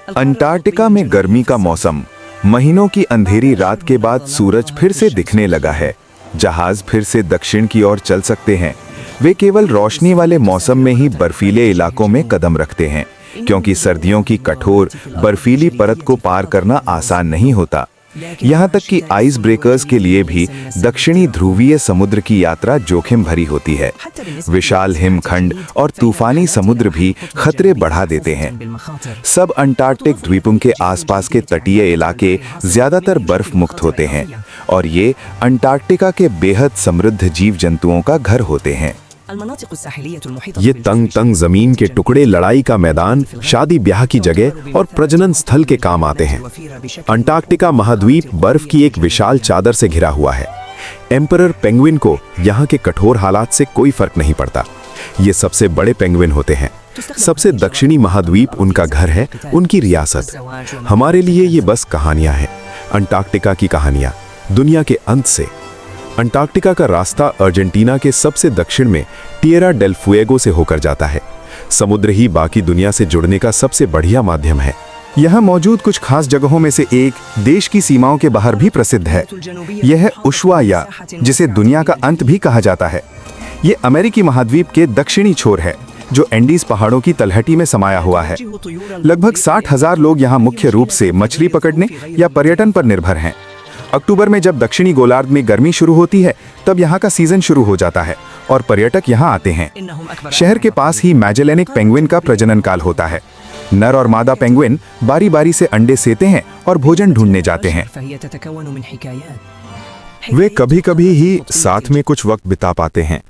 Antarctica में गर्मी का मौसम, महीनों की अंधेरी रात के बाद सूरज फिर से दिखने लगा है। जहाज फिर से दक्षिण की ओर चल सकते हैं। वे केवल रोशनी वाले मौसम में ही बर्फीले इलाकों में कदम रखते हैं, क्योंकि सर्दियों की कठोर बर्फीली परत को पार करना आसान नहीं होता। यहाँ तक कि आइस ब्रेकर्स के लिए भी दक्षिणी ध्रुवीय समुद्र की यात्रा जोखिम भरी होती है। विशाल हिमखंड और तूफानी समुद्र भी खतरे बढ़ा देते हैं। सब अंटार्कटिक द्वीपों के आसपास के तटीय इलाके ज्यादातर बर्फ मुक्त होते हैं और ये अंटार्कटिका के बेहद समृद्ध जीव जंतुओं का घर होते हैं। ये तंग तंग जमीन के टुकड़े लड़ाई का मैदान, शादी ब्याह की जगह और प्रजनन स्थल के काम आते हैं। अंटार्कटिका महाद्वीप बर्फ की एक विशाल चादर से घिरा हुआ है। एम्परर पेंगुइन को यहाँ के कठोर हालात से कोई फर्क नहीं पड़ता। ये सबसे बड़े पेंगुइन होते हैं। सबसे दक्षिणी महाद्वीप उनका घर है, उनकी रियासत। हमारे लिए ये बस कहानियां हैं, अंटार्कटिका की कहानियां, दुनिया के अंत से। अंटार्कटिका का रास्ता अर्जेंटीना के सबसे दक्षिण में टिएरा डेल फुएगो से होकर जाता है। समुद्र ही बाकी दुनिया से जुड़ने का सबसे बढ़िया माध्यम है। यहाँ मौजूद कुछ खास जगहों में से एक देश की सीमाओं के बाहर भी प्रसिद्ध है। यह है उशुआया, जिसे दुनिया का अंत भी कहा जाता है। ये अमेरिकी महाद्वीप के दक्षिणी छोर है, जो एंडीज पहाड़ों की तलहटी में समाया हुआ है। लगभग 60,000 लोग यहाँ मुख्य रूप से मछली पकड़ने या पर्यटन पर निर्भर हैं। अक्टूबर में जब दक्षिणी गोलार्ध में गर्मी शुरू होती है, तब यहाँ का सीजन शुरू हो जाता है और पर्यटक यहाँ आते हैं। शहर के पास ही मैजेलेनिक पेंगुइन का प्रजनन काल होता है। नर और मादा पेंगुइन बारी बारी से अंडे सेते हैं और भोजन ढूंढने जाते हैं। वे कभी कभी ही साथ में कुछ वक्त बिता पाते हैं।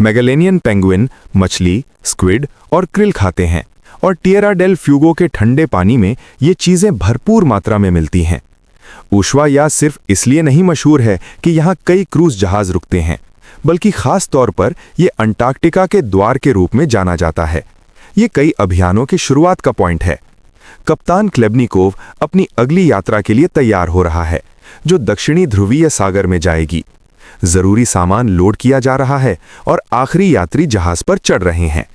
मैगेलेनियन पेंगुइन मछली, स्क्विड और क्रिल खाते हैं और टिएरा डेल फ्यूगो के ठंडे पानी में ये चीजें भरपूर मात्रा में मिलती हैं। उशुआया सिर्फ इसलिए नहीं मशहूर है कि यहाँ कई क्रूज जहाज रुकते हैं, बल्कि खास तौर पर यह अंटार्कटिका के द्वार के रूप में जाना जाता है। ये कई अभियानों की शुरुआत का पॉइंट है। कप्तान क्लेबनिकोव अपनी अगली यात्रा के लिए तैयार हो रहा है, जो दक्षिणी ध्रुवीय सागर में जाएगी। जरूरी सामान लोड किया जा रहा है और आखिरी यात्री जहाज पर चढ़ रहे हैं।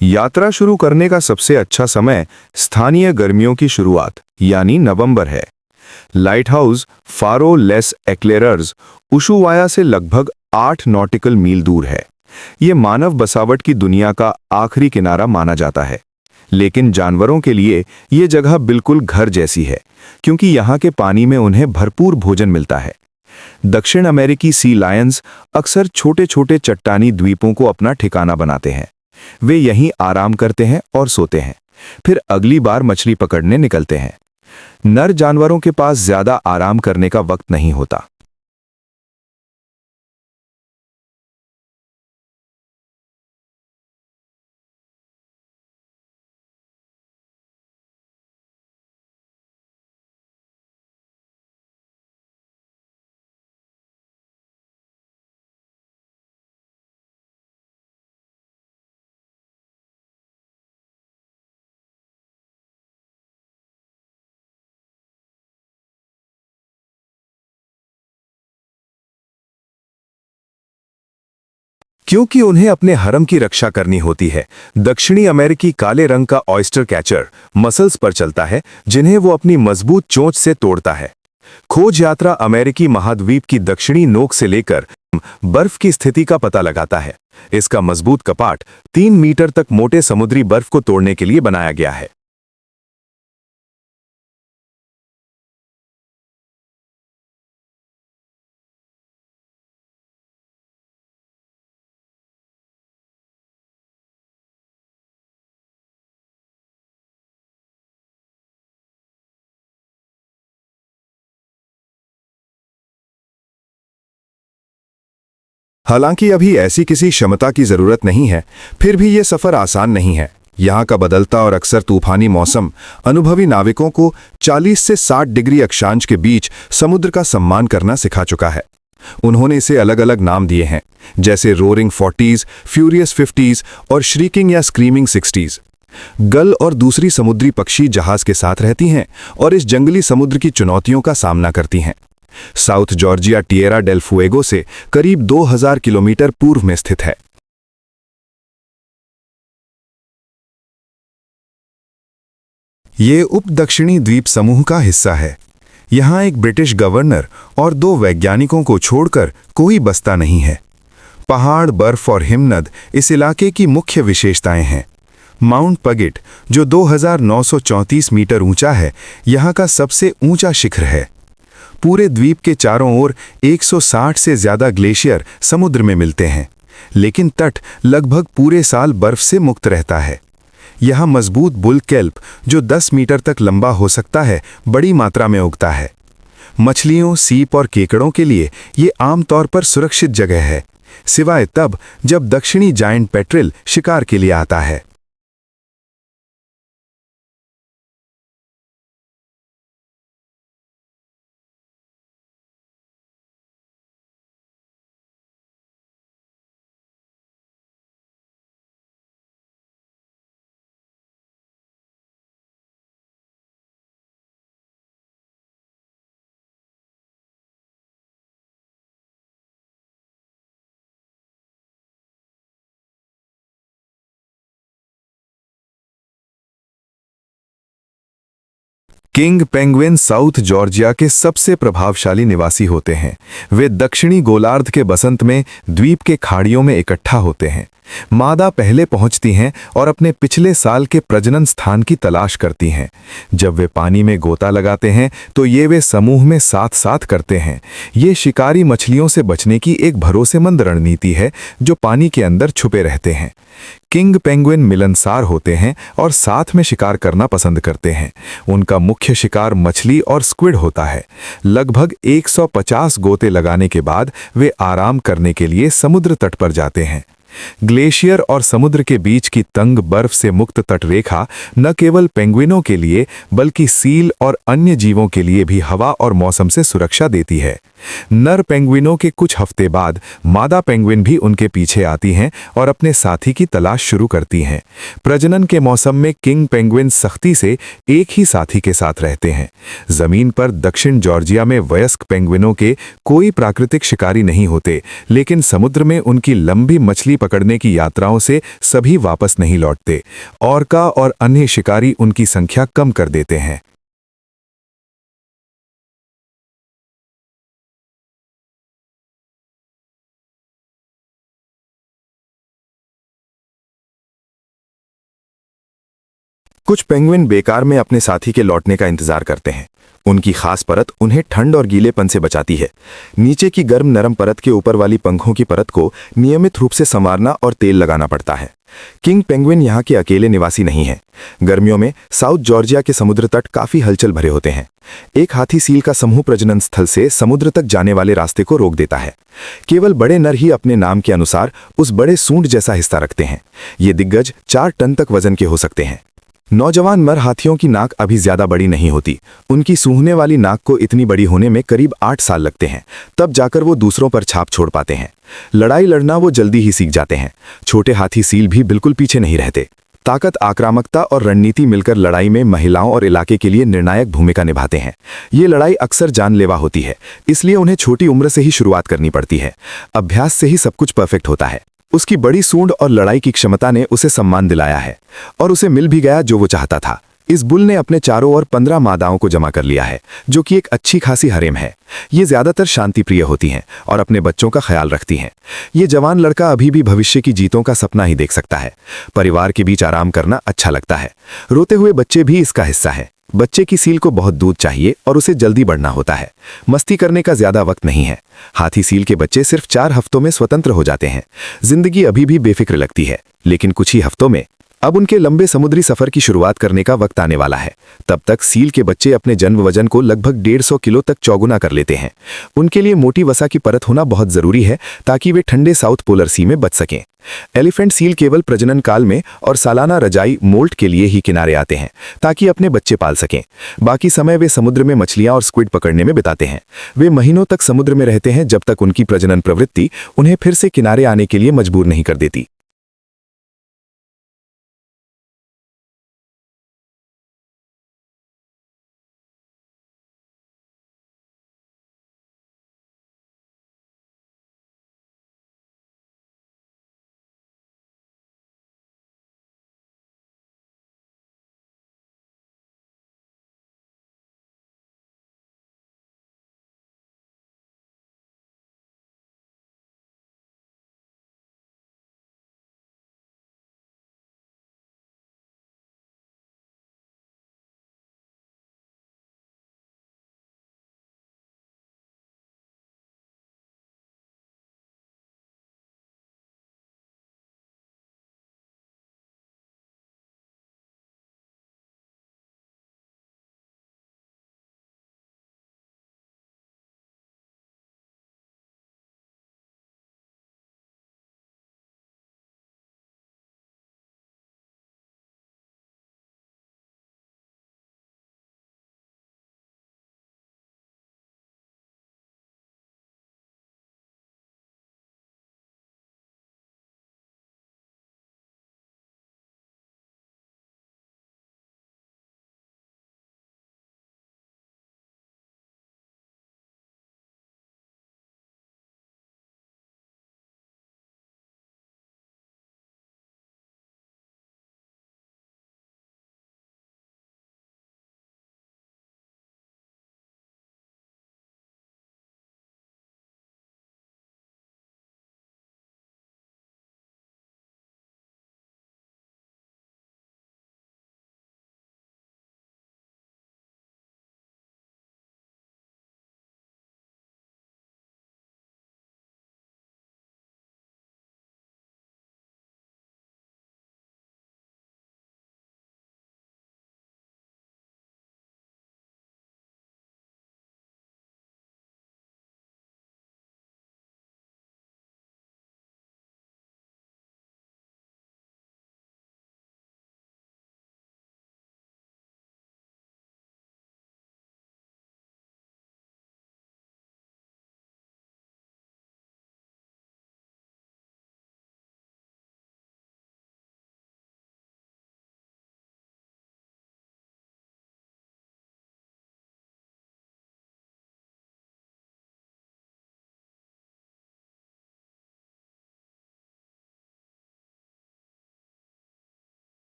यात्रा शुरू करने का सबसे अच्छा समय स्थानीय गर्मियों की शुरुआत यानी नवंबर है। Light house pharaoh less एक्लेरर्स Ushuaia से लगभग 8 नॉटिकल मील दूर है। ये मानव बसावट की दुनिया का आखिरी किनारा माना जाता है, लेकिन जानवरों के लिए ये जगह बिल्कुल घर जैसी है, क्योंकि यहाँ के पानी में उन्हें भरपूर भोजन मिलता है। दक्षिण अमेरिकी सी लायंस अक्सर छोटे छोटे चट्टानी द्वीपों को अपना ठिकाना बनाते हैं। वे यहीं आराम करते हैं और सोते हैं, फिर अगली बार मछली पकड़ने निकलते हैं। नर जानवरों के पास ज्यादा आराम करने का वक्त नहीं होता। क्योंकि उन्हें अपने हरम की रक्षा करनी होती है, दक्षिणी अमेरिकी काले रंग का ऑयस्टर कैचर मसल्स पर चलता है, जिन्हें वो अपनी मजबूत चोंच से तोड़ता है। खोज यात्रा अमेरिकी महाद्वीप की दक्षिणी नोक से लेकर बर्फ की स्थिति का पता लगाता है। इसका मजबूत कपाट 3 मीटर तक मोटे समुद्री बर्फ को तोड़ने के लिए बनाया गया है। हालांकि अभी ऐसी किसी क्षमता की जरूरत नहीं है, फिर भी ये सफर आसान नहीं है। यहाँ का बदलता और अक्सर तूफानी मौसम अनुभवी नाविकों को 40 से 60 डिग्री अक्षांश के बीच समुद्र का सम्मान करना सिखा चुका है। उन्होंने इसे अलग अलग नाम दिए हैं, जैसे रोरिंग 40s, फ्यूरियस 50s और श्रीकिंग या स्क्रीमिंग 60s। गल और दूसरी समुद्री पक्षी जहाज के साथ रहती हैं और इस जंगली समुद्र की चुनौतियों का सामना करती हैं। South Georgia Tierra del Fuego से करीब 2000 किलोमीटर पूर्व में स्थित है। ये उप दक्षिणी द्वीप समूह का हिस्सा है। यहाँ एक ब्रिटिश गवर्नर और 2 वैज्ञानिकों को छोड़कर कोई बस्ता नहीं है। पहाड़, बर्फ और हिमनद इस इलाके की मुख्य विशेषताएं हैं। माउंट पगिट, जो 2934 मीटर ऊंचा है, यहाँ का सबसे ऊंचा शिखर है। पूरे द्वीप के चारों ओर 160 से ज्यादा ग्लेशियर समुद्र में मिलते हैं, लेकिन तट लगभग पूरे साल बर्फ से मुक्त रहता है। यहाँ मजबूत बुल केल्प, जो 10 मीटर तक लंबा हो सकता है, बड़ी मात्रा में उगता है। मछलियों, सीप और केकड़ों के लिए ये आमतौर पर सुरक्षित जगह है, सिवाय तब जब दक्षिणी जायंट पेट्रिल शिकार के लिए आता है। किंग पेंगुइन साउथ जॉर्जिया के सबसे प्रभावशाली निवासी होते हैं। वे दक्षिणी गोलार्ध के बसंत में द्वीप के खाड़ियों में इकट्ठा होते हैं। मादा पहले पहुंचती हैं और अपने पिछले साल के प्रजनन स्थान की तलाश करती हैं। जब वे पानी में गोता लगाते हैं तो ये वे समूह में साथ साथ करते हैं। ये शिकारी मछलियों से बचने की एक भरोसेमंद रणनीति है जो पानी के अंदर छुपे रहते हैं। किंग पेंगुइन मिलनसार होते हैं और साथ में शिकार करना पसंद करते हैं। उनका मुख्य शिकार मछली और स्क्विड होता है। लगभग 150 गोते लगाने के बाद वे आराम करने के लिए समुद्र तट पर जाते हैं। ग्लेशियर और समुद्र के बीच की तंग बर्फ से मुक्त तटरेखा न केवल पेंगुइनों के लिए बल्कि सील और अन्य जीवों के लिए भी हवा और मौसम से सुरक्षा देती है। नर पेंगुइनों के कुछ हफ्ते बाद मादा पेंगुइन भी उनके पीछे आती हैं और अपने साथी की तलाश शुरू करती हैं। प्रजनन के मौसम में किंग पेंगुइन सख्ती से एक ही साथी के साथ रहते हैं। जमीन पर दक्षिण जॉर्जिया में वयस्क पेंगुइनों के कोई प्राकृतिक शिकारी नहीं होते, लेकिन समुद्र में उनकी लंबी मछली पकड़ने की यात्राओं से सभी वापस नहीं लौटते। ऑर्का और अन्य शिकारी उनकी संख्या कम कर देते हैं। कुछ पेंगुइन बेकार में अपने साथी के लौटने का इंतजार करते हैं। उनकी खास परत उन्हें ठंड और गीलेपन से बचाती है। नीचे की गर्म नरम परत के ऊपर वाली पंखों की परत को नियमित रूप से संवारना और तेल लगाना पड़ता है। किंग पेंगुइन यहाँ के अकेले निवासी नहीं हैं। गर्मियों में साउथ जॉर्जिया के समुद्र तट काफी हलचल भरे होते हैं। एक हाथी सील का समूह प्रजनन स्थल से समुद्र तक जाने वाले रास्ते को रोक देता है। केवल बड़े नर ही अपने नाम के अनुसार उस बड़े सूंड जैसा हिस्सा रखते हैं। ये दिग्गज 4 टन तक वजन के हो सकते हैं। नौजवान मर हाथियों की नाक अभी ज्यादा बड़ी नहीं होती। उनकी सूंघने वाली नाक को इतनी बड़ी होने में करीब 8 साल लगते हैं, तब जाकर वो दूसरों पर छाप छोड़ पाते हैं। लड़ाई लड़ना वो जल्दी ही सीख जाते हैं। छोटे हाथी सील भी बिल्कुल पीछे नहीं रहते। ताकत, आक्रामकता और रणनीति मिलकर लड़ाई में महिलाओं और इलाके के लिए निर्णायक भूमिका निभाते हैं। ये लड़ाई अक्सर जानलेवा होती है, इसलिए उन्हें छोटी उम्र से ही शुरुआत करनी पड़ती है। अभ्यास से ही सब कुछ परफेक्ट होता है। उसकी बड़ी सूंड और लड़ाई की क्षमता ने उसे सम्मान दिलाया है और उसे मिल भी गया जो वो चाहता था। इस बुल ने अपने चारों ओर 15 मादाओं को जमा कर लिया है, जो कि एक अच्छी खासी हरेम है। ये ज्यादातर शांतिप्रिय होती हैं और अपने बच्चों का ख्याल रखती हैं। ये जवान लड़का अभी भी भविष्य की जीतों का सपना ही देख सकता है। परिवार के बीच आराम करना अच्छा लगता है। रोते हुए बच्चे भी इसका हिस्सा है। बच्चे की सील को बहुत दूध चाहिए और उसे जल्दी बढ़ना होता है। मस्ती करने का ज्यादा वक्त नहीं है। हाथी सील के बच्चे सिर्फ 4 हफ्तों में स्वतंत्र हो जाते हैं। जिंदगी अभी भी बेफिक्र लगती है, लेकिन कुछ ही हफ्तों में अब उनके लंबे समुद्री सफर की शुरुआत करने का वक्त आने वाला है। तब तक सील के बच्चे अपने जन्म वजन को लगभग 150 किलो तक चौगुना कर लेते हैं। उनके लिए मोटी वसा की परत होना बहुत जरूरी है ताकि वे ठंडे साउथ पोलर सी में बच सकें। एलिफेंट सील केवल प्रजनन काल में और सालाना रजाई मोल्ट के लिए ही किनारे आते हैं ताकि अपने बच्चे पाल सकें। बाकी समय वे समुद्र में मछलियां और स्क्विड पकड़ने में बिताते हैं। वे महीनों तक समुद्र में रहते हैं जब तक उनकी प्रजनन प्रवृत्ति उन्हें फिर से किनारे आने के लिए मजबूर नहीं कर देती।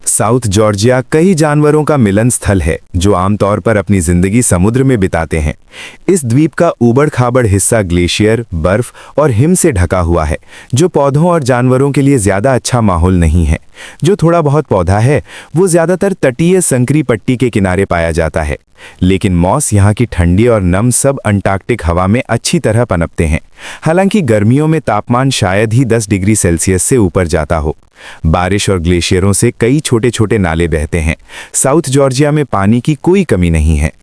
साउथ जॉर्जिया कई जानवरों का मिलन स्थल है जो आमतौर पर अपनी जिंदगी समुद्र में बिताते हैं। इस द्वीप का ऊबड़-खाबड़ हिस्सा ग्लेशियर, बर्फ और हिम से ढका हुआ है, जो पौधों और जानवरों के लिए ज्यादा अच्छा माहौल नहीं है। जो थोड़ा बहुत पौधा है वो ज्यादातर तटीय संकरी पट्टी के किनारे पाया जाता है, लेकिन मॉस यहाँ की ठंडी और नम सब अंटार्कटिक हवा में अच्छी तरह पनपते हैं। हालांकि गर्मियों में तापमान शायद ही 10 डिग्री सेल्सियस से ऊपर जाता हो। बारिश और ग्लेशियरों से कई छोटे छोटे नाले बहते हैं। साउथ जॉर्जिया में पानी की कोई कमी नहीं है।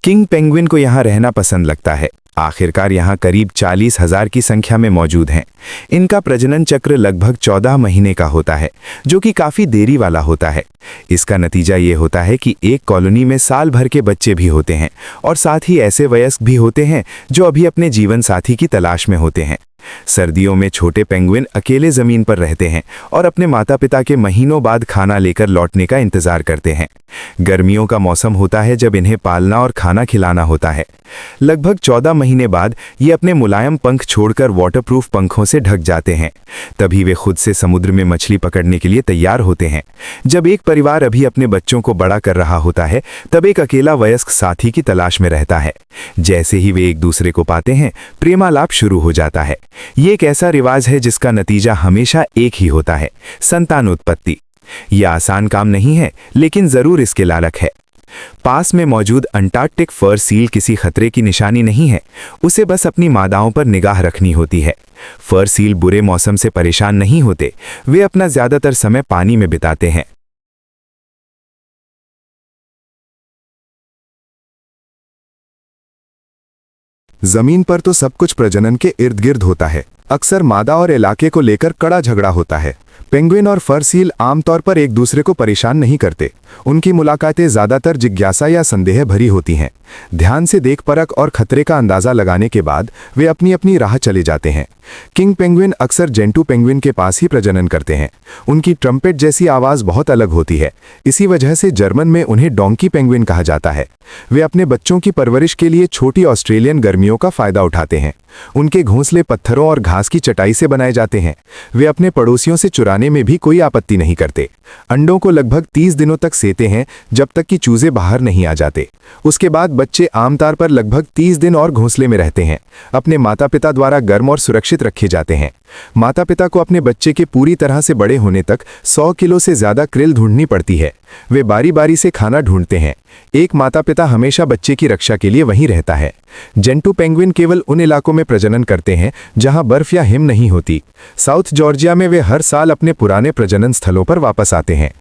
किंग पेंगुइन को यहाँ रहना पसंद लगता है। आखिरकार यहाँ करीब 40,000 की संख्या में मौजूद हैं। इनका प्रजनन चक्र लगभग 14 महीने का होता है, जो कि काफी देरी वाला होता है। इसका नतीजा ये होता है कि एक कॉलोनी में साल भर के बच्चे भी होते हैं और साथ ही ऐसे वयस्क भी होते हैं जो अभी अपने जीवन साथी की तलाश में होते हैं। सर्दियों में छोटे पेंगुइन अकेले जमीन पर रहते हैं और अपने माता पिता के महीनों बाद खाना लेकर लौटने का इंतजार करते हैं। गर्मियों का मौसम होता है जब इन्हें पालना और खाना खिलाना होता है। लगभग 14 महीने बाद ये अपने मुलायम पंख छोड़कर वाटरप्रूफ पंखों से ढक जाते हैं। तभी वे खुद से समुद्र में मछली पकड़ने के लिए तैयार होते हैं। जब एक परिवार अभी अपने बच्चों को बड़ा कर रहा होता है, तब एक अकेला वयस्क साथी की तलाश में रहता है। जैसे ही वे एक दूसरे को पाते हैं, प्रेमालाप शुरू हो जाता है। ये एक ऐसा रिवाज है जिसका नतीजा हमेशा एक ही होता है, संतानोत्पत्ति। यह आसान काम नहीं है, लेकिन जरूर इसके लायक है। पास में मौजूद अंटार्कटिक फर सील किसी खतरे की निशानी नहीं है, उसे बस अपनी मादाओं पर निगाह रखनी होती है। फर सील बुरे मौसम से परेशान नहीं होते, वे अपना ज्यादातर समय पानी में बिताते हैं। जमीन पर तो सब कुछ प्रजनन के इर्द गिर्द होता है। अक्सर मादा और इलाके को लेकर कड़ा झगड़ा होता है। पेंगुइन और फर सील आमतौर पर एक दूसरे को परेशान नहीं करते। उनकी मुलाकातें ज्यादातर जिज्ञासा या संदेह भरी होती हैं। ध्यान से देख परख और खतरे का अंदाजा लगाने के बाद वे अपनी अपनी राह चले जाते हैं। किंग पेंगुइन अक्सर जेंटू पेंगुइन के पास ही प्रजनन करते हैं। उनकी ट्रम्पेट जैसी आवाज बहुत अलग होती है। इसी वजह से जर्मन में उन्हें डोंकी पेंगुइन कहा जाता है। वे अपने बच्चों की परवरिश के लिए छोटी ऑस्ट्रेलियन गर्मियों का फायदा उठाते हैं। उनके घोंसले पत्थरों और घास की चटाई से बनाए जाते हैं। वे अपने पड़ोसियों से चुराने में भी कोई आपत्ति नहीं करते। अंडों को लगभग 30 दिनों तक सेते हैं, जब तक कि चूजे बाहर नहीं आ जाते। उसके बाद बच्चे आमतौर पर लगभग 30 दिन और घोंसले में रहते हैं। अपने माता पिता द्वारा गर्म और सुरक्षित रखे जाते हैं। माता पिता को अपने बच्चे के पूरी तरह से बड़े होने तक 100 किलो से ज्यादा क्रिल ढूंढनी पड़ती है। वे बारी बारी से खाना ढूंढते हैं। एक माता पिता हमेशा बच्चे की रक्षा के लिए वहीं रहता है। जेंटू पेंगुइन केवल उन इलाकों में प्रजनन करते हैं जहां बर्फ या हिम नहीं होती। साउथ जॉर्जिया में वे हर साल अपने पुराने प्रजनन स्थलों पर वापस आते हैं।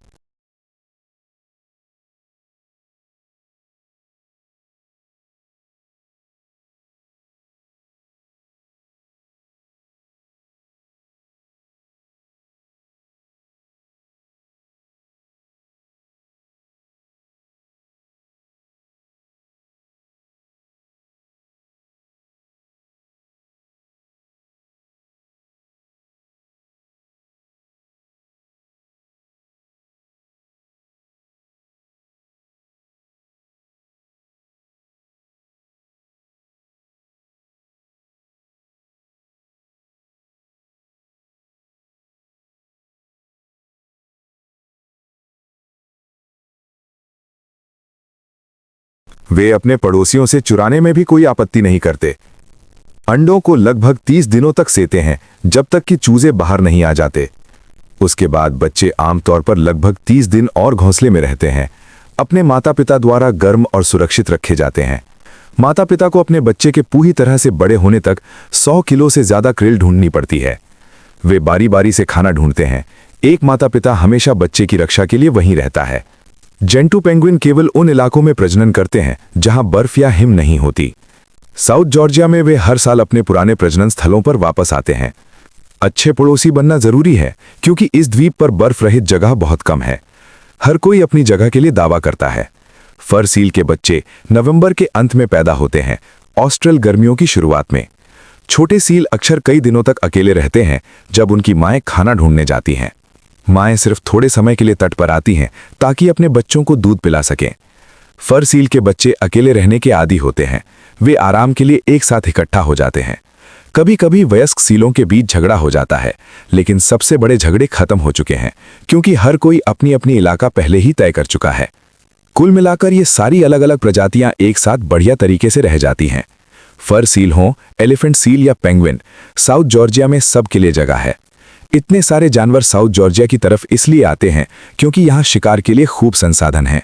वे अपने पड़ोसियों से चुराने में भी कोई आपत्ति नहीं करते। अंडों को लगभग 30 दिनों तक सेते हैं, जब तक कि चूजे बाहर नहीं आ जाते। उसके बाद बच्चे आमतौर पर लगभग 30 दिन और घोंसले में रहते हैं। अपने माता पिता द्वारा गर्म और सुरक्षित रखे जाते हैं। माता पिता को अपने बच्चे के पूरी तरह से बड़े होने तक 100 किलो से ज्यादा क्रिल ढूंढनी पड़ती है। वे बारी बारी से खाना ढूंढते हैं। एक माता पिता हमेशा बच्चे की रक्षा के लिए वहीं रहता है। जेंटू पेंगुइन केवल उन इलाकों में प्रजनन करते हैं जहां बर्फ या हिम नहीं होती। साउथ जॉर्जिया में वे हर साल अपने पुराने प्रजनन स्थलों पर वापस आते हैं। अच्छे पड़ोसी बनना जरूरी है, क्योंकि इस द्वीप पर बर्फ रहित जगह बहुत कम है। हर कोई अपनी जगह के लिए दावा करता है। फर सील के बच्चे नवंबर के अंत में पैदा होते हैं, ऑस्ट्रल गर्मियों की शुरुआत में। छोटे सील अक्सर कई दिनों तक अकेले रहते हैं जब उनकी माएं खाना ढूंढने जाती हैं। माएं सिर्फ थोड़े समय के लिए तट पर आती हैं ताकि अपने बच्चों को दूध पिला सकें। फर सील के बच्चे अकेले रहने के आदी होते हैं। वे आराम के लिए एक साथ इकट्ठा हो जाते हैं। कभी कभी वयस्क सीलों के बीच झगड़ा हो जाता है, लेकिन सबसे बड़े झगड़े खत्म हो चुके हैं, क्योंकि हर कोई अपनी अपनी इलाका पहले ही तय कर चुका है। कुल मिलाकर ये सारी अलग अलग प्रजातियां एक साथ बढ़िया तरीके से रह जाती हैं। फर सील हो, एलिफेंट सील या पेंगुइन, साउथ जॉर्जिया में सबके लिए जगह है। इतने सारे जानवर साउथ जॉर्जिया की तरफ इसलिए आते हैं क्योंकि यहाँ शिकार के लिए खूब संसाधन हैं।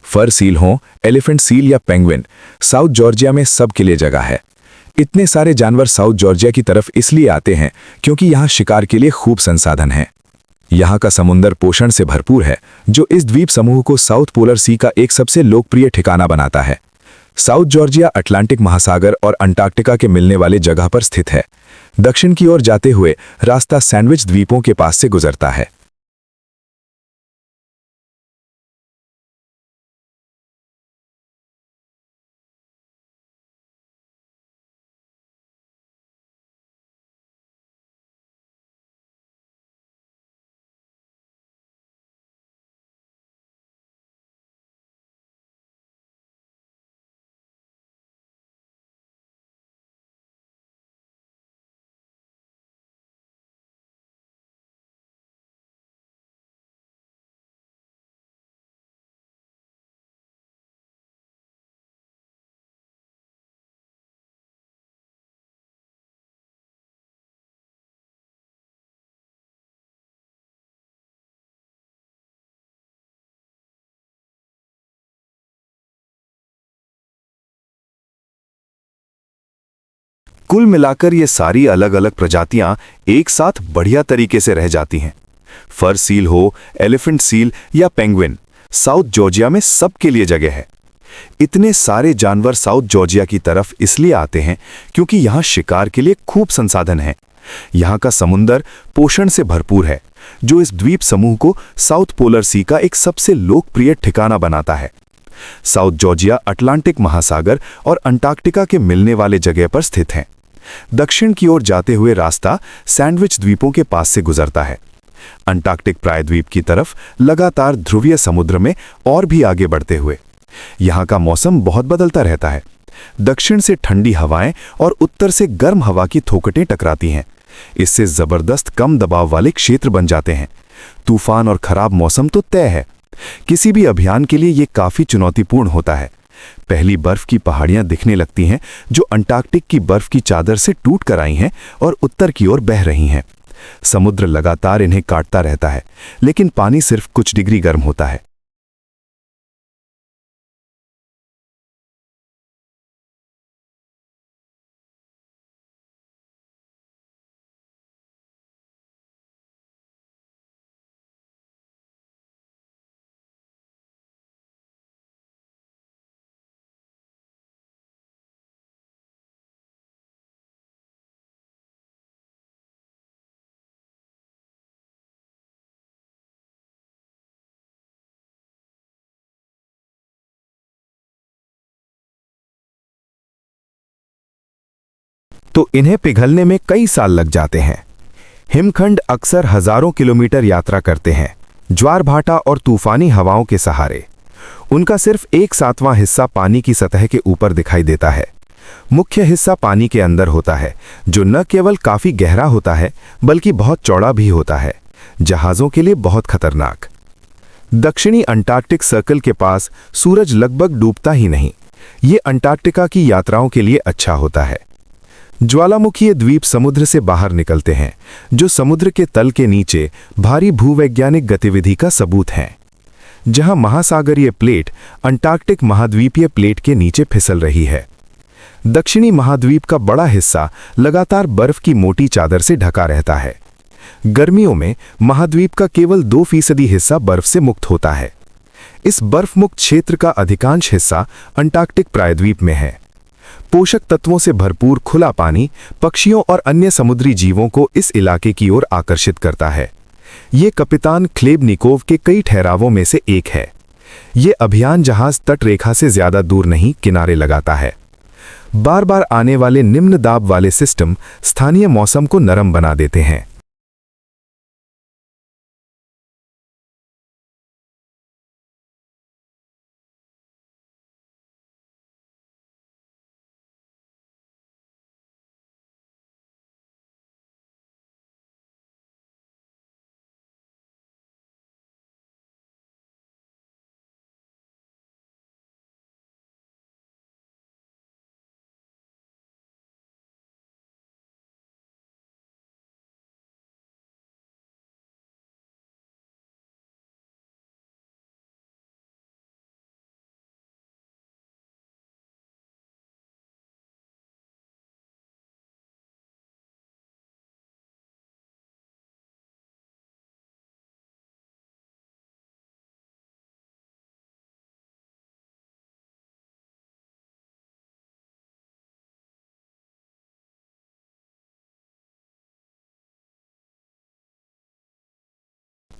फर सील हो, एलिफेंट सील या पेंगुइन, साउथ जॉर्जिया में सबके लिए जगह है। इतने सारे जानवर साउथ जॉर्जिया की तरफ इसलिए आते हैं क्योंकि यहाँ शिकार के लिए खूब संसाधन हैं। यहाँ का समुद्र पोषण से भरपूर है, जो इस द्वीप समूह को साउथ पोलर सी का एक सबसे लोकप्रिय ठिकाना बनाता है। साउथ जॉर्जिया अटलांटिक महासागर और अंटार्कटिका के मिलने वाले जगह पर स्थित है। दक्षिण की ओर जाते हुए रास्ता सैंडविच द्वीपों के पास से गुजरता है। कुल मिलाकर ये सारी अलग अलग प्रजातियां एक साथ बढ़िया तरीके से रह जाती हैं। फर सील हो, एलिफेंट सील या पेंगुइन, साउथ जॉर्जिया में सबके लिए जगह है। इतने सारे जानवर साउथ जॉर्जिया की तरफ इसलिए आते हैं क्योंकि यहाँ शिकार के लिए खूब संसाधन हैं। यहाँ का समुंदर पोषण से भरपूर है, जो इस द्वीप समूह को साउथ पोलर सी का एक सबसे लोकप्रिय ठिकाना बनाता है। साउथ जॉर्जिया अटलांटिक महासागर और अंटार्कटिका के मिलने वाले जगह पर स्थित है। दक्षिण की ओर जाते हुए रास्ता सैंडविच द्वीपों के पास से गुजरता है। अंटार्कटिक प्रायद्वीप की तरफ लगातार ध्रुवीय समुद्र में और भी आगे बढ़ते हुए यहाँ का मौसम बहुत बदलता रहता है। दक्षिण से ठंडी हवाएं और उत्तर से गर्म हवा की थोकटें टकराती हैं। इससे जबरदस्त कम दबाव वाले क्षेत्र बन जाते हैं। तूफान और खराब मौसम तो तय है। किसी भी अभियान के लिए ये काफी चुनौतीपूर्ण होता है। पहली बर्फ की पहाड़ियां दिखने लगती हैं, जो अंटार्कटिक की बर्फ की चादर से टूट कर आई हैं और उत्तर की ओर बह रही हैं। समुद्र लगातार इन्हें काटता रहता है, लेकिन पानी सिर्फ कुछ डिग्री गर्म होता है। तो इन्हें पिघलने में कई साल लग जाते हैं। हिमखंड अक्सर हजारों किलोमीटर यात्रा करते हैं, ज्वार भाटा और तूफानी हवाओं के सहारे। उनका सिर्फ 1/7वां हिस्सा पानी की सतह के ऊपर दिखाई देता है। मुख्य हिस्सा पानी के अंदर होता है, जो न केवल काफी गहरा होता है बल्कि बहुत चौड़ा भी होता है, जहाजों के लिए बहुत खतरनाक। दक्षिणी अंटार्कटिक सर्कल के पास सूरज लगभग डूबता ही नहीं। ये अंटार्कटिका की यात्राओं के लिए अच्छा होता है। ज्वालामुखीय द्वीप समुद्र से बाहर निकलते हैं, जो समुद्र के तल के नीचे भारी भूवैज्ञानिक गतिविधि का सबूत हैं। जहां महासागरीय प्लेट अंटार्कटिक महाद्वीपीय प्लेट के नीचे फिसल रही है। दक्षिणी महाद्वीप का बड़ा हिस्सा लगातार बर्फ की मोटी चादर से ढका रहता है। गर्मियों में महाद्वीप का केवल 2% हिस्सा बर्फ से मुक्त होता है। इस बर्फ मुक्त क्षेत्र का अधिकांश हिस्सा अंटार्कटिक प्रायद्वीप में है। पोषक तत्वों से भरपूर खुला पानी पक्षियों और अन्य समुद्री जीवों को इस इलाके की ओर आकर्षित करता है। ये कपितान ख्लेबनिकोव के कई ठहरावों में से एक है। ये अभियान जहाज तट रेखा से ज्यादा दूर नहीं किनारे लगाता है। बार बार आने वाले निम्न दाब वाले सिस्टम स्थानीय मौसम को नरम बना देते हैं।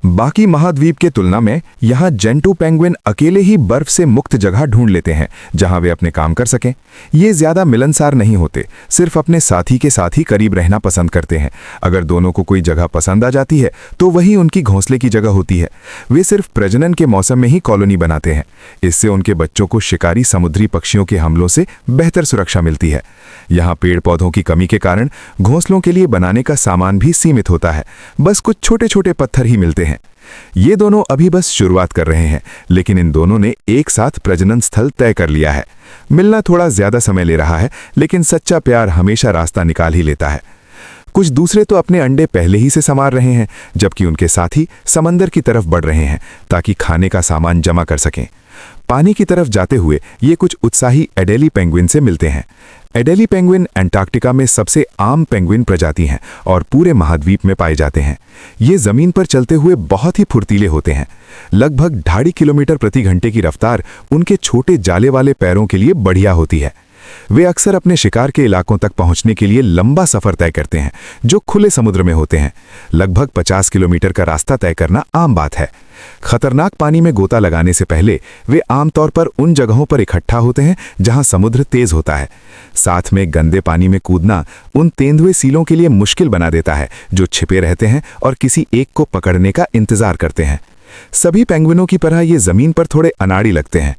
बाकी महाद्वीप के तुलना में यहाँ जेंटू पेंगुइन अकेले ही बर्फ से मुक्त जगह ढूंढ लेते हैं जहां वे अपने काम कर सकें। ये ज्यादा मिलनसार नहीं होते, सिर्फ अपने साथी के साथ ही करीब रहना पसंद करते हैं। अगर दोनों को कोई जगह पसंद आ जाती है तो वही उनकी घोंसले की जगह होती है। वे सिर्फ प्रजनन के मौसम में ही कॉलोनी बनाते हैं। इससे उनके बच्चों को शिकारी समुद्री पक्षियों के हमलों से बेहतर सुरक्षा मिलती है। यहाँ पेड़ पौधों की कमी के कारण घोंसलों के लिए बनाने का सामान भी सीमित होता है। बस कुछ छोटे छोटे पत्थर ही मिलते हैं। ये दोनों अभी बस शुरुआत कर रहे हैं, लेकिन इन दोनों ने एक साथ प्रजनन स्थल तय कर लिया है। मिलना थोड़ा ज्यादा समय ले रहा है, लेकिन सच्चा प्यार हमेशा रास्ता निकाल ही लेता है। कुछ दूसरे तो अपने अंडे पहले ही से संवार रहे हैं, जबकि उनके साथी समंदर की तरफ बढ़ रहे हैं ताकि खाने का सामान जमा कर सकें। पानी की तरफ जाते हुए ये कुछ उत्साही एडेली पेंगुइन से मिलते हैं। एडेली पेंगुइन अंटार्कटिका में सबसे आम पेंगुइन प्रजाति हैं और पूरे महाद्वीप में पाए जाते हैं। ये जमीन पर चलते हुए बहुत ही फुर्तीले होते हैं। लगभग 2.5 किलोमीटर प्रति घंटे की रफ्तार उनके छोटे जाले वाले पैरों के लिए बढ़िया होती है। वे अक्सर अपने शिकार के इलाकों तक पहुंचने के लिए लंबा सफर तय करते हैं, जो खुले समुद्र में होते हैं। लगभग 50 किलोमीटर का रास्ता तय करना आम बात है। खतरनाक पानी में गोता लगाने से पहले वे आमतौर पर उन जगहों पर इकट्ठा होते हैं जहां समुद्र तेज होता है। साथ में गंदे पानी में कूदना उन तेंदुए सीलों के लिए मुश्किल बना देता है, जो छिपे रहते हैं और किसी एक को पकड़ने का इंतजार करते हैं। सभी पेंगुइनों की तरह ये जमीन पर थोड़े अनाड़ी लगते हैं।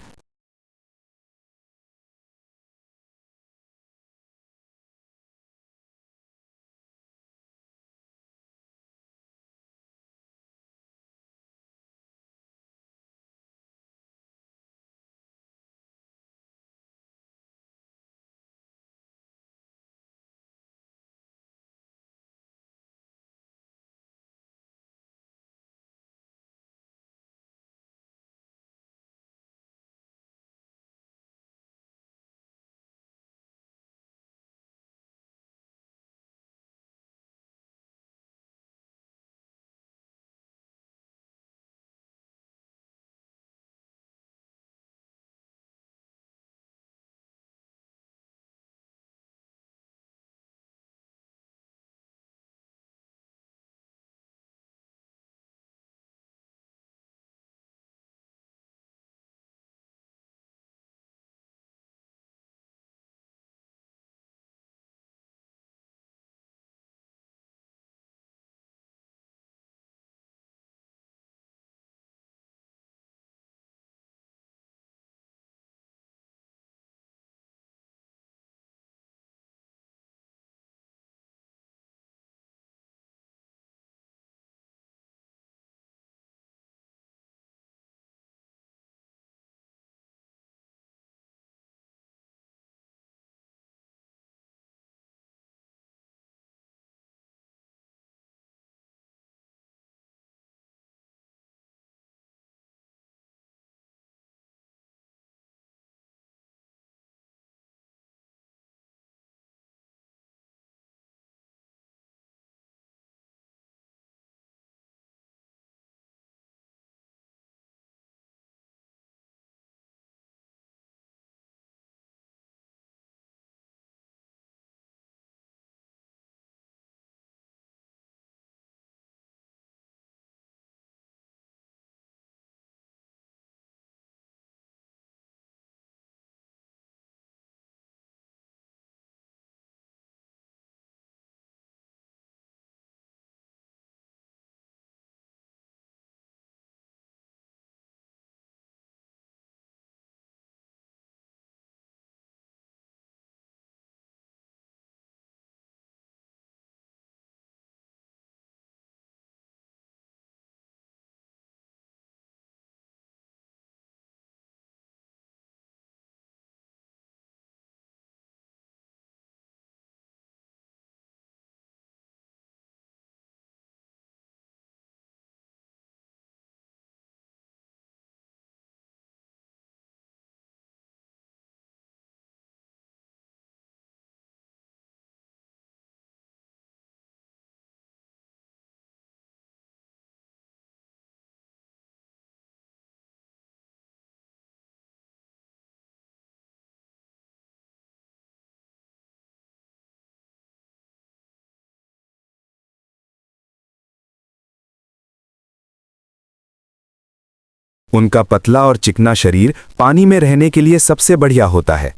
उनका पतला और चिकना शरीर पानी में रहने के लिए सबसे बढ़िया होता है।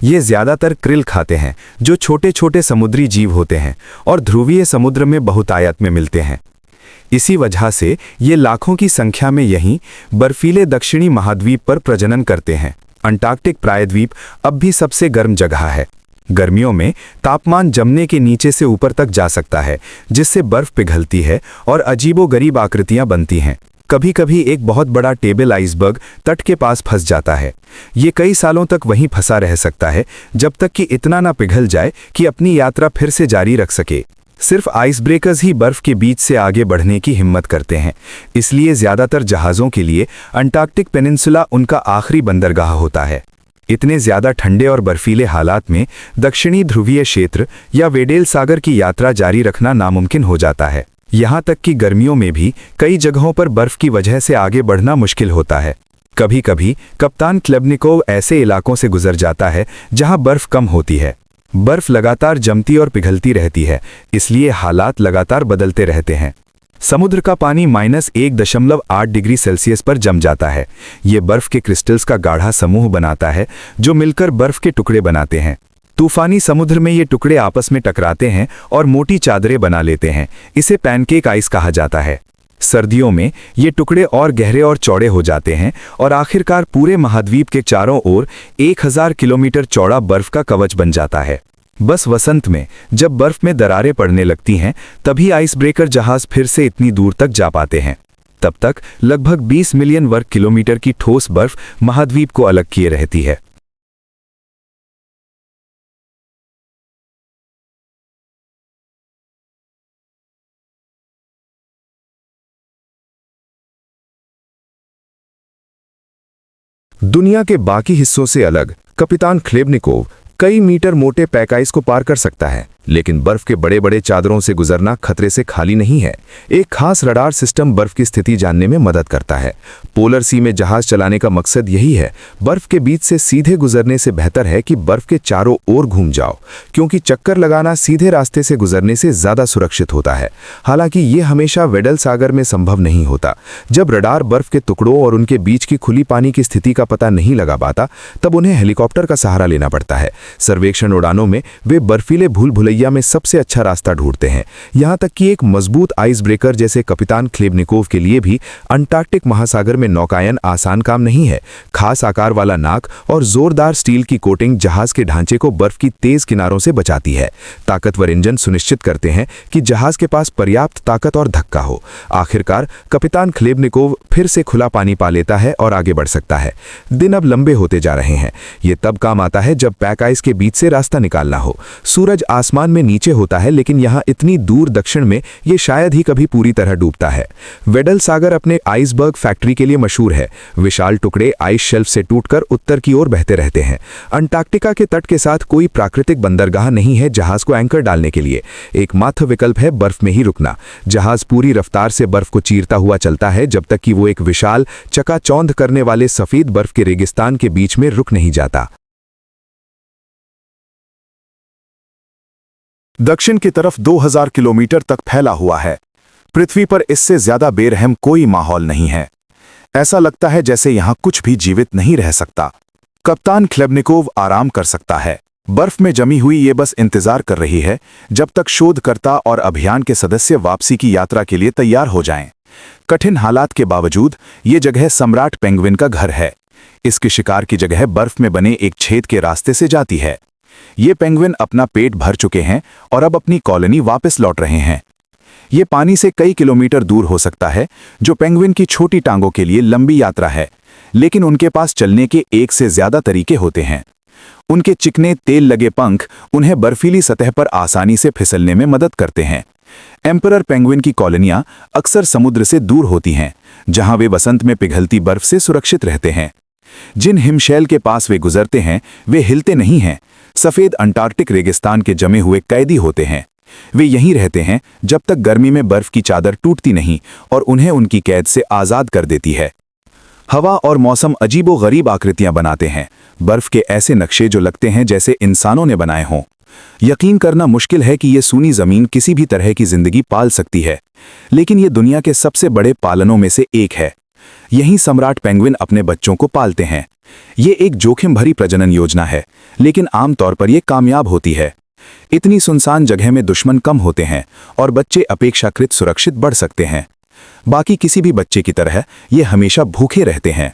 ये ज्यादातर क्रिल खाते हैं, जो छोटे छोटे समुद्री जीव होते हैं और ध्रुवीय समुद्र में बहुतायत में मिलते हैं। इसी वजह से ये लाखों की संख्या में यहीं बर्फीले दक्षिणी महाद्वीप पर प्रजनन करते हैं। अंटार्कटिक प्रायद्वीप अब भी सबसे गर्म जगह है। गर्मियों में तापमान जमने के नीचे से ऊपर तक जा सकता है, जिससे बर्फ पिघलती है और अजीबोगरीब आकृतियां बनती हैं। कभी कभी एक बहुत बड़ा टेबल आइसबर्ग तट के पास फंस जाता है। ये कई सालों तक वहीं फंसा रह सकता है, जब तक कि इतना ना पिघल जाए कि अपनी यात्रा फिर से जारी रख सके। सिर्फ आइस ब्रेकर्स ही बर्फ के बीच से आगे बढ़ने की हिम्मत करते हैं। इसलिए ज्यादातर जहाज़ों के लिए अंटार्कटिक पेनिनसुला उनका आखिरी बंदरगाह होता है। इतने ज्यादा ठंडे और बर्फीले हालात में दक्षिणी ध्रुवीय क्षेत्र या वेडेल सागर की यात्रा जारी रखना नामुमकिन हो जाता है। यहाँ तक कि गर्मियों में भी कई जगहों पर बर्फ की वजह से आगे बढ़ना मुश्किल होता है। कभी कभी कप्तान क्लेबनिकोव ऐसे इलाकों से गुजर जाता है जहां बर्फ कम होती है। बर्फ लगातार जमती और पिघलती रहती है, इसलिए हालात लगातार बदलते रहते हैं। समुद्र का पानी -1.8 डिग्री सेल्सियस पर जम जाता है। ये बर्फ के क्रिस्टल्स का गाढ़ा समूह बनाता है जो मिलकर बर्फ के टुकड़े बनाते हैं। तूफानी समुद्र में ये टुकड़े आपस में टकराते हैं और मोटी चादरें बना लेते हैं। इसे पैनकेक आइस कहा जाता है। सर्दियों में ये टुकड़े और गहरे और चौड़े हो जाते हैं और आखिरकार पूरे महाद्वीप के चारों ओर 1000 किलोमीटर चौड़ा बर्फ का कवच बन जाता है। बस वसंत में जब बर्फ में दरारें पड़ने लगती हैं, तभी आइस ब्रेकर जहाज फिर से इतनी दूर तक जा पाते हैं। तब तक लगभग 20 मिलियन वर्ग किलोमीटर की ठोस बर्फ महाद्वीप को अलग किए रहती है। दुनिया के बाकी हिस्सों से अलग कप्तान ख्लेबनिकोव कई मीटर मोटे पैक आइस को पार कर सकता है, लेकिन बर्फ के बड़े बड़े चादरों से गुजरना खतरे से खाली नहीं है। एक खास रडार सिस्टम बर्फ की स्थिति जानने में मदद करता है। पोलर सी में जहाज चलाने का मकसद यही है। बर्फ के बीच से सीधे गुजरने से बेहतर है कि बर्फ के चारों ओर घूम जाओ, क्योंकि चक्कर लगाना सीधे रास्ते से गुजरने से ज्यादा सुरक्षित होता है। हालांकि ये हमेशा वेडल सागर में संभव नहीं होता। जब रडार बर्फ के टुकड़ों और उनके बीच की खुली पानी की स्थिति का पता नहीं लगा पाता, तब उन्हें हेलीकॉप्टर का सहारा लेना पड़ता है। सर्वेक्षण उड़ानों में वे बर्फीले भूल भुलैया में सबसे अच्छा रास्ता ढूंढते हैं। यहां तक कि एक मजबूत आइस ब्रेकर जैसे कप्तान ख्लेबनिकोव के लिए भी अंटार्कटिक महासागर में नौकायन आसान काम नहीं है। खास आकार वाला नाक और जोरदार स्टील की कोटिंग जहाज के ढांचे को बर्फ की तेज किनारों से बचाती है। ताकतवर इंजन सुनिश्चित करते हैं कि जहाज के पास पर्याप्त ताकत और धक्का हो। आखिरकार कप्तान ख्लेबनिकोव फिर से खुला पानी पा लेता है और आगे बढ़ सकता है। दिन अब लंबे होते जा रहे हैं। ये तब काम आता है जब पैक आइस के बीच से रास्ता निकालना हो। सूरज आसमान में नीचे होता है, लेकिन यहाँ इतनी दूर दक्षिण में ये शायद ही कभी पूरी तरह डूबता है। वेडल सागर अपने आइसबर्ग फैक्ट्री के लिए मशहूर है। विशाल टुकड़े आइस शेल्फ से टूटकर उत्तर की ओर बहते रहते हैं। अंटार्कटिका के तट के साथ कोई प्राकृतिक बंदरगाह नहीं है जहाज को एंकर डालने के लिए। एकमात्र विकल्प है बर्फ में ही रुकना। जहाज पूरी रफ्तार से बर्फ को चीरता हुआ चलता है जब तक कि वो एक विशाल चकाचौंध करने वाले सफेद बर्फ के रेगिस्तान के बीच में रुक नहीं जाता। दक्षिण की तरफ 2000 किलोमीटर तक फैला हुआ है। पृथ्वी पर इससे ज्यादा बेरहम कोई माहौल नहीं है। ऐसा लगता है जैसे यहां कुछ भी जीवित नहीं रह सकता। कप्तान ख्लेबनिकोव आराम कर सकता है। बर्फ में जमी हुई ये बस इंतजार कर रही है जब तक शोधकर्ता और अभियान के सदस्य वापसी की यात्रा के लिए तैयार हो जाएं। कठिन हालात के बावजूद ये जगह सम्राट पेंगुइन का घर है। इसके शिकार की जगह बर्फ में बने एक छेद के रास्ते से जाती है। ये पेंगुइन अपना पेट भर चुके हैं और अब अपनी कॉलोनी वापस लौट रहे हैं। ये पानी से कई किलोमीटर दूर हो सकता है, जो पेंगुइन की छोटी टांगों के लिए लंबी यात्रा है, लेकिन उनके पास चलने के एक से ज्यादा तरीके होते हैं। उनके चिकने तेल लगे पंख उन्हें बर्फीली सतह पर आसानी से फिसलने में मदद करते हैं। एम्परर पेंगुइन की कॉलोनियां अक्सर समुद्र से दूर होती हैं, जहां वे वसंत में पिघलती बर्फ से सुरक्षित रहते हैं। जिन हिमशैल के पास वे गुजरते हैं वे हिलते नहीं हैं। सफेद अंटार्कटिक रेगिस्तान के जमे हुए कैदी होते हैं। वे यहीं रहते हैं जब तक गर्मी में बर्फ की चादर टूटती नहीं और उन्हें उनकी कैद से आजाद कर देती है। हवा और मौसम अजीबोगरीब आकृतियां बनाते हैं, बर्फ के ऐसे नक्शे जो लगते हैं जैसे इंसानों ने बनाए हों। यकीन करना मुश्किल है कि ये सूनी जमीन किसी भी तरह की जिंदगी पाल सकती है, लेकिन ये दुनिया के सबसे बड़े पालनों में से एक है। यहीं सम्राट पेंगुइन अपने बच्चों को पालते हैं। ये एक जोखिम भरी प्रजनन योजना है, लेकिन आमतौर पर यह कामयाब होती है। इतनी सुनसान जगह में दुश्मन कम होते हैं और बच्चे अपेक्षाकृत सुरक्षित बढ़ सकते हैं। बाकी किसी भी बच्चे की तरह ये हमेशा भूखे रहते हैं।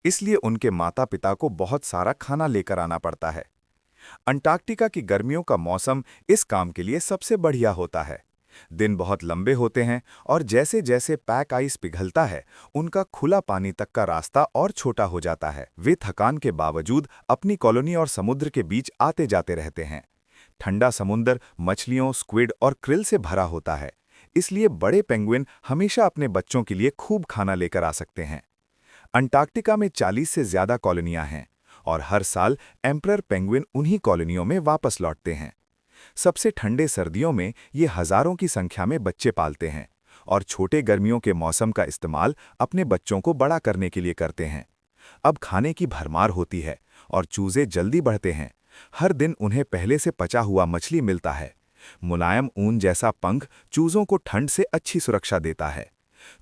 इसलिए उनके माता पिता को बहुत सारा खाना लेकर आना पड़ता है। अंटार्कटिका की गर्मियों का मौसम इस काम के लिए सबसे बढ़िया होता है। दिन बहुत लंबे होते हैं और जैसे जैसे पैक आइस पिघलता है, उनका खुला पानी तक का रास्ता और छोटा हो जाता है। वे थकान के बावजूद अपनी कॉलोनी और समुद्र के बीच आते जाते रहते हैं। ठंडा समुद्र मछलियों, स्क्विड और क्रिल से भरा होता है, इसलिए बड़े पेंगुइन हमेशा अपने बच्चों के लिए खूब खाना लेकर आ सकते हैं। अंटार्कटिका में 40 से ज्यादा कॉलोनियां हैं और हर साल एम्परर पेंगुइन उन्हीं कॉलोनियों में वापस लौटते हैं। सबसे ठंडे सर्दियों में ये हजारों की संख्या में बच्चे पालते हैं और छोटे गर्मियों के मौसम का इस्तेमाल अपने बच्चों को बड़ा करने के लिए करते हैं। अब खाने की भरमार होती है और चूजे जल्दी बढ़ते हैं। हर दिन उन्हें पहले से पचा हुआ मछली मिलता है। मुलायम ऊन जैसा पंख चूजों को ठंड से अच्छी सुरक्षा देता है।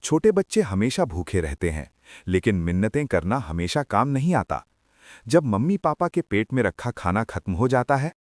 छोटे बच्चे हमेशा भूखे रहते हैं, लेकिन मिन्नतें करना हमेशा काम नहीं आता। जब मम्मी पापा के पेट में रखा खाना खत्म हो जाता है,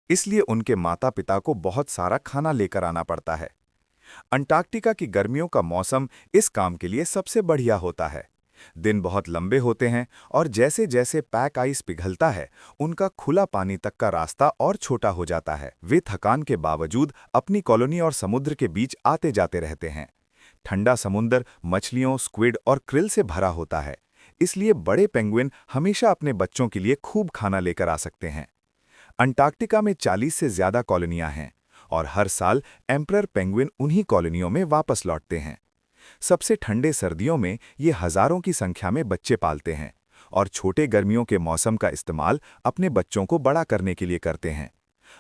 इसलिए उनके माता पिता को बहुत सारा खाना लेकर आना पड़ता है। अंटार्कटिका की गर्मियों का मौसम इस काम के लिए सबसे बढ़िया होता है। दिन बहुत लंबे होते हैं और जैसे जैसे पैक आइस पिघलता है, उनका खुला पानी तक का रास्ता और छोटा हो जाता है। वे थकान के बावजूद अपनी कॉलोनी और समुद्र के बीच आते जाते रहते हैं। ठंडा समुद्र मछलियों, स्क्विड और क्रिल से भरा होता है, इसलिए बड़े पेंगुइन हमेशा अपने बच्चों के लिए खूब खाना लेकर आ सकते हैं। अंटार्कटिका में 40 से ज्यादा कॉलोनियां हैं और हर साल एम्परर पेंगुइन उन्हीं कॉलोनियों में वापस लौटते हैं। सबसे ठंडे सर्दियों में ये हजारों की संख्या में बच्चे पालते हैं और छोटे गर्मियों के मौसम का इस्तेमाल अपने बच्चों को बड़ा करने के लिए करते हैं।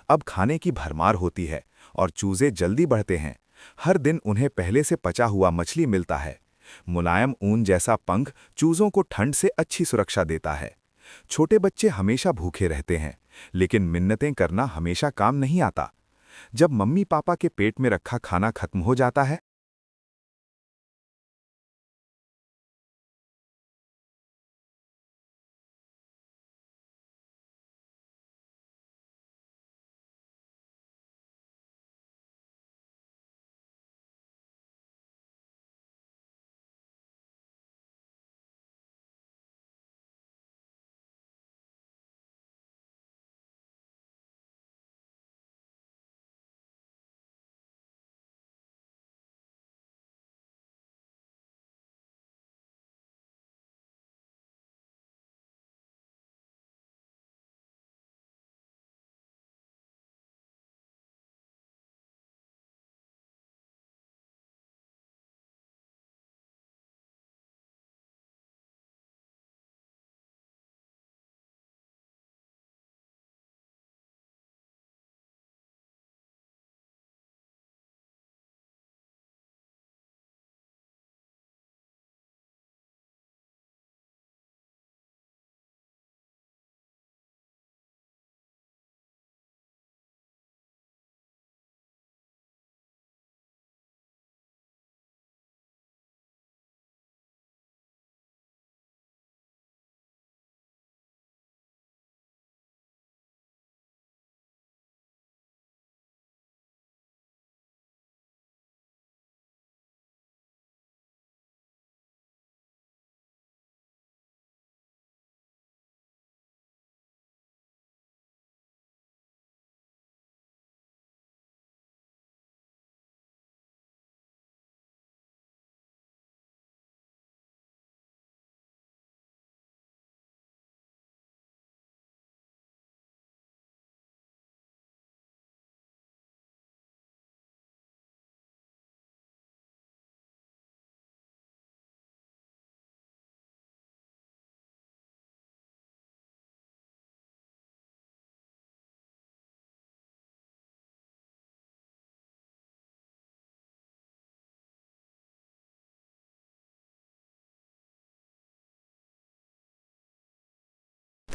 अब खाने की भरमार होती है और चूजे जल्दी बढ़ते हैं। हर दिन उन्हें पहले से पचा हुआ मछली मिलता है। मुलायम ऊन जैसा पंख चूजों को ठंड से अच्छी सुरक्षा देता है। छोटे बच्चे हमेशा भूखे रहते हैं, लेकिन मिन्नतें करना हमेशा काम नहीं आता। जब मम्मी पापा के पेट में रखा खाना खत्म हो जाता है,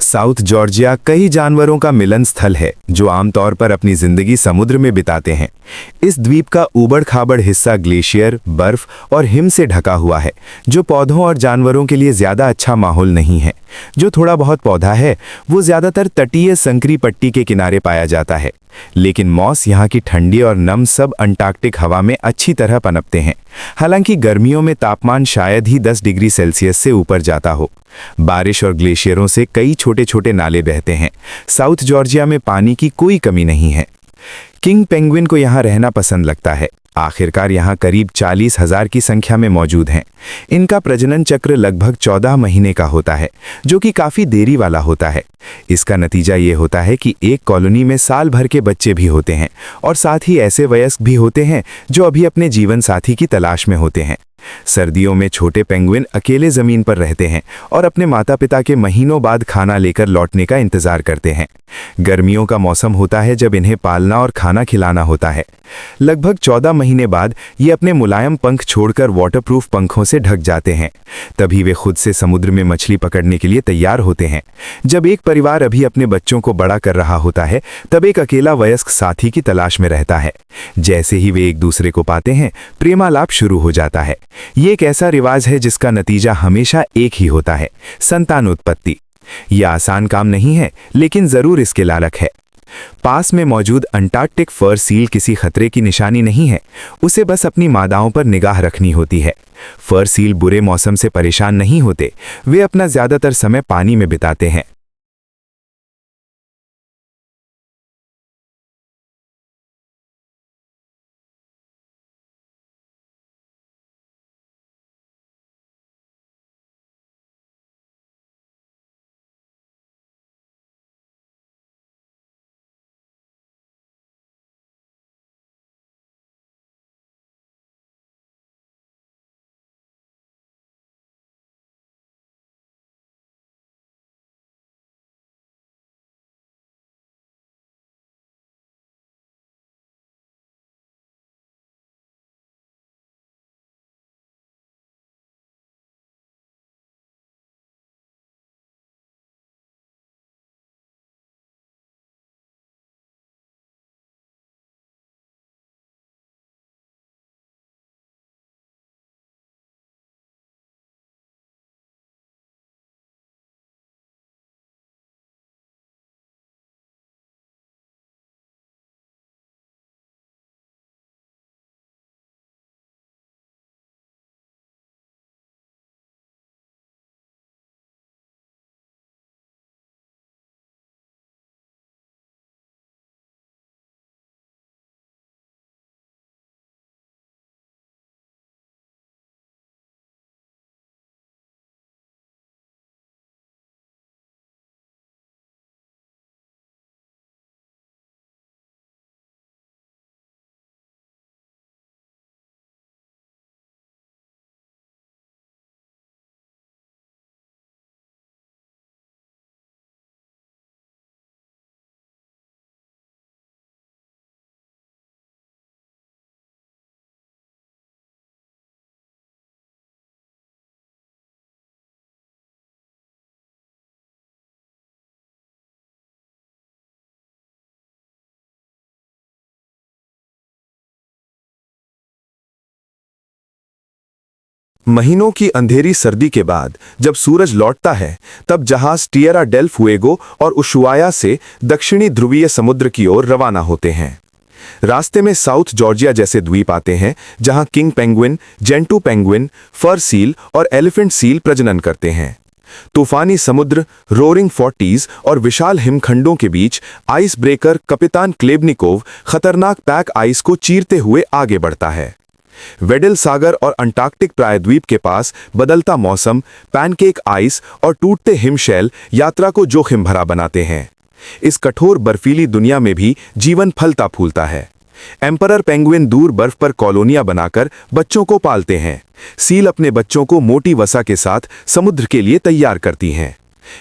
साउथ जॉर्जिया कई जानवरों का मिलन स्थल है जो आमतौर पर अपनी जिंदगी समुद्र में बिताते हैं। इस द्वीप का ऊबड़-खाबड़ हिस्सा ग्लेशियर, बर्फ और हिम से ढका हुआ है, जो पौधों और जानवरों के लिए ज्यादा अच्छा माहौल नहीं है। जो थोड़ा बहुत पौधा है वो ज्यादातर तटीय संकरी पट्टी के किनारे पाया जाता है, लेकिन मॉस यहाँ की ठंडी और नम सब अंटार्कटिक हवा में अच्छी तरह पनपते हैं। हालांकि गर्मियों में तापमान शायद ही 10 डिग्री सेल्सियस से ऊपर जाता हो। बारिश और ग्लेशियरों से कई छोटे छोटे नाले बहते हैं। साउथ जॉर्जिया में पानी की कोई कमी नहीं है। किंग पेंगुइन को यहाँ रहना पसंद लगता है। आखिरकार यहाँ करीब 40,000 की संख्या में मौजूद हैं। इनका प्रजनन चक्र लगभग 14 महीने का होता है, जो कि काफी देरी वाला होता है। इसका नतीजा ये होता है कि एक कॉलोनी में साल भर के बच्चे भी होते हैं और साथ ही ऐसे वयस्क भी होते हैं जो अभी अपने जीवन साथी की तलाश में होते हैं। सर्दियों में छोटे पेंगुइन अकेले जमीन पर रहते हैं और अपने माता पिता के महीनों बाद खाना लेकर लौटने का इंतजार करते हैं। गर्मियों का मौसम होता है जब इन्हें पालना और खाना खिलाना होता है। लगभग 14 महीने बाद ये अपने मुलायम पंख छोड़कर वाटरप्रूफ पंखों से ढक जाते हैं। तभी वे खुद से समुद्र में मछली पकड़ने के लिए तैयार होते हैं। जब एक परिवार अभी अपने बच्चों को बड़ा कर रहा होता है, तब एक अकेला वयस्क साथी की तलाश में रहता है। जैसे ही वे एक दूसरे को पाते हैं, प्रेमालाप शुरू हो जाता है। ये एक ऐसा रिवाज है जिसका नतीजा हमेशा एक ही होता है, संतान उत्पत्ति। यह आसान काम नहीं है, लेकिन जरूर इसके लायक है। पास में मौजूद अंटार्कटिक फर सील किसी खतरे की निशानी नहीं है। उसे बस अपनी मादाओं पर निगाह रखनी होती है। फर सील बुरे मौसम से परेशान नहीं होते। वे अपना ज्यादातर समय पानी में बिताते हैं। महीनों की अंधेरी सर्दी के बाद जब सूरज लौटता है, तब जहाज टिएरा डेल फुएगो और उशुआया से दक्षिणी ध्रुवीय समुद्र की ओर रवाना होते हैं। रास्ते में साउथ जॉर्जिया जैसे द्वीप आते हैं, जहां king penguin, gentoo penguin, fur seal और एलिफेंट सील प्रजनन करते हैं। तूफानी समुद्र, रोरिंग फोर्टीज और विशाल हिमखंडों के बीच आइस ब्रेकर कपितान क्लेबनिकोव खतरनाक पैक आइस को चीरते हुए आगे बढ़ता है। वेडल सागर और अंटार्कटिक प्रायद्वीप के पास बदलता मौसम, पैनकेक आइस और टूटते हिमशैल यात्रा को जोखिम भरा बनाते हैं। इस कठोर बर्फीली दुनिया में भी जीवन फलता फूलता है। एम्परर पेंगुइन दूर बर्फ पर कॉलोनियां बनाकर बच्चों को पालते हैं। सील अपने बच्चों को मोटी वसा के साथ समुद्र के लिए तैयार करती हैं।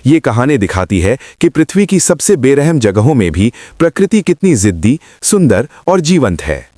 ये कहानी दिखाती है कि पृथ्वी की सबसे बेरहम जगहों में भी प्रकृति कितनी जिद्दी, सुंदर और जीवंत है।